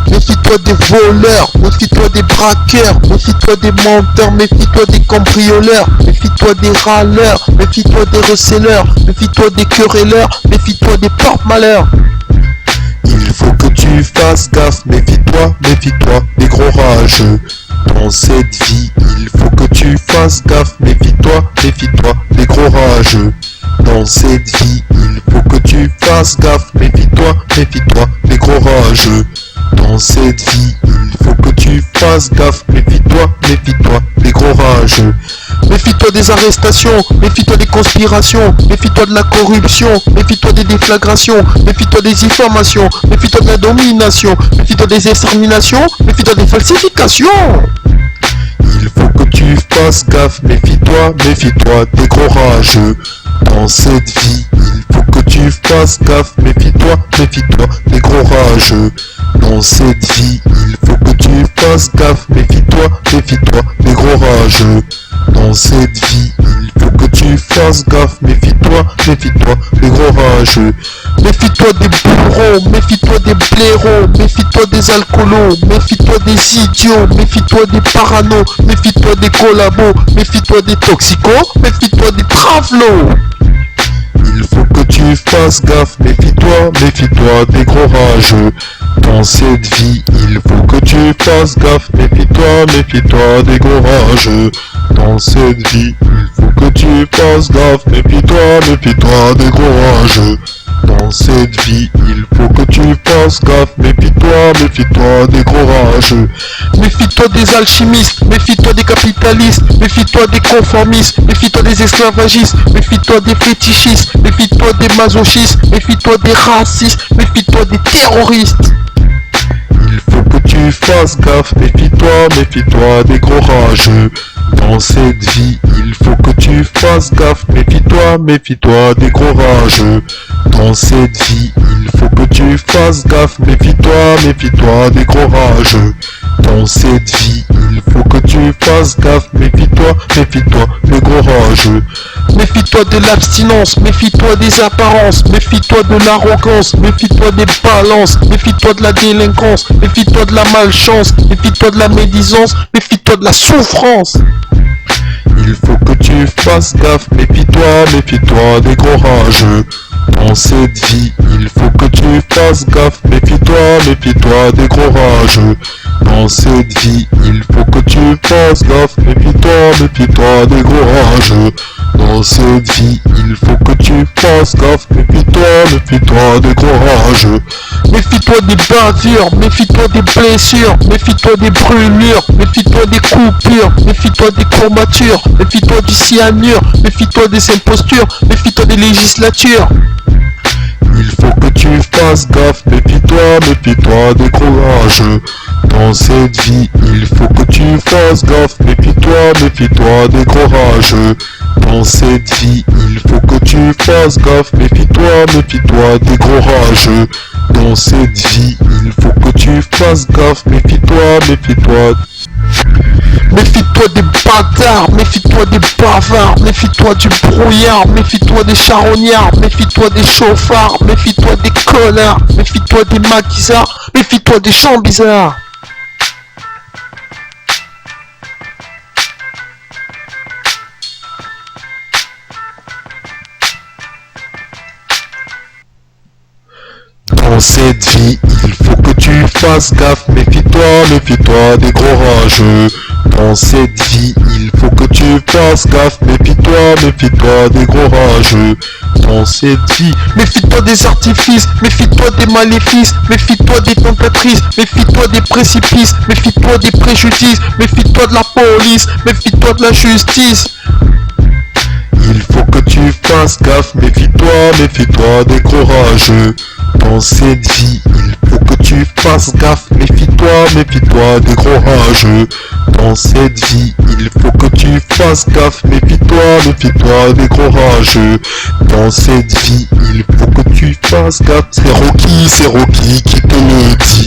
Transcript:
méfie-toi des voleurs, méfie-toi des braqueurs, méfie-toi des menteurs, méfie-toi des cambrioleurs, méfie-toi des râleurs, méfie-toi des receleurs, méfie-toi des querelleurs, méfie-toi des porte-malheurs. Il faut que tu fasses gaffe, méfie-toi des gros rageux. Dans cette vie, il faut que tu fasses gaffe, méfie-toi des gros rageux. Dans cette vie, il faut que tu fasses gaffe, méfie-toi des gros rageux. Dans cette vie, il faut que tu fasses gaffe, méfie-toi des gros rageux. Méfie-toi des arrestations, méfie-toi des conspirations, méfie-toi de la corruption, méfie-toi des déflagrations, méfie-toi des informations, méfie-toi de la domination, méfie-toi des exterminations, méfie-toi des falsifications. Il faut que tu fasses gaffe, méfie-toi des gros rageux. Dans cette vie, il faut que tu fasses gaffe, méfie-toi des gros rageux. Dans cette vie, il faut que tu fasses gaffe, méfie-toi des gros rageux. Dans cette vie, il faut que tu fasses gaffe, méfie-toi des gros rageux. Méfie-toi des bourreaux, méfie-toi des blaireaux, méfie-toi des alcoolos, méfie-toi des idiots, méfie-toi des paranos, méfie-toi des collabos, méfie-toi des toxicos, méfie-toi des travelots. Il faut que tu fasses gaffe, méfie-toi des gros rageux. Dans cette vie, il faut que tu fasses gaffe, méfie-toi des gros rageux. Dans cette vie, il faut que tu fasses gaffe, méfie-toi des gros rageux. Dans cette vie, il faut que tu fasses gaffe, méfie-toi des gros rageux. Méfie-toi des alchimistes, méfie-toi des capitalistes, méfie-toi des conformistes, méfie-toi des esclavagistes, méfie-toi des fétichistes, méfie-toi des masochistes, méfie-toi des racistes, méfie-toi des terroristes. Il faut que tu fasses gaffe, méfie-toi des gros rageux. Dans cette vie, il faut que tu fasses gaffe, méfie-toi des gros rageux. Dans cette vie, il faut que tu fasses gaffe, méfie-toi des gros rageux. Dans cette vie, il faut que tu fasses gaffe, méfie-toi des gros rageux. Méfie-toi de l'abstinence, méfie-toi des apparences, méfie-toi de l'arrogance, méfie-toi des balances, méfie-toi de la délinquance, méfie-toi de la malchance, méfie-toi de la médisance, méfie-toi de la souffrance. Il faut que tu fasses gaffe, méfie-toi des gros rageux. Dans cette vie, il faut que tu fasses gaffe, méfie-toi des gros rageux. Dans cette vie, il faut que tu fasses gaffe, méfie-toi des gros rageux. Dans cette vie, il faut que tu fasses gaffe, méfie-toi des gros rageux. Méfie-toi des bavures, méfie-toi des blessures, méfie-toi des brûlures, méfie-toi des coupures, méfie-toi des courbatures, méfie-toi du cyanure, méfie-toi des impostures, méfie-toi des législatures. Il faut que tu fasses gaffe, méfie-toi des gros rageux. Dans cette vie, il faut que tu fasses gaffe, méfie-toi des gros rageux. Dans cette vie, il faut que tu fasses gaffe, méfie-toi des gros rageux. Dans cette vie, il faut que tu fasses gaffe, méfie-toi. Méfie-toi des bâtards, méfie-toi des bavards, méfie-toi du brouillard, méfie-toi des charognards, méfie-toi des chauffards, méfie-toi des connards, méfie-toi des maquisards, méfie-toi des champs bizarres. Dans cette vie, il faut que tu fasses gaffe, méfie-toi des gros rageux. Dans cette vie, il faut que tu fasses gaffe, méfie-toi des gros rageux. Dans cette vie, méfie-toi des artifices, méfie-toi des maléfices, méfie-toi des tentatrices, méfie-toi des précipices, méfie-toi des préjudices, méfie-toi de la police, méfie-toi de la justice. Il faut que tu fasses gaffe, méfie-toi des gros rageux. Dans cette vie, il faut que tu fasses gaffe, méfie-toi des gros rageux. Dans cette vie, il faut que tu fasses gaffe, méfie-toi des gros rageux. Dans cette vie, il faut que tu fasses gaffe. C'est Rocky qui te le dit.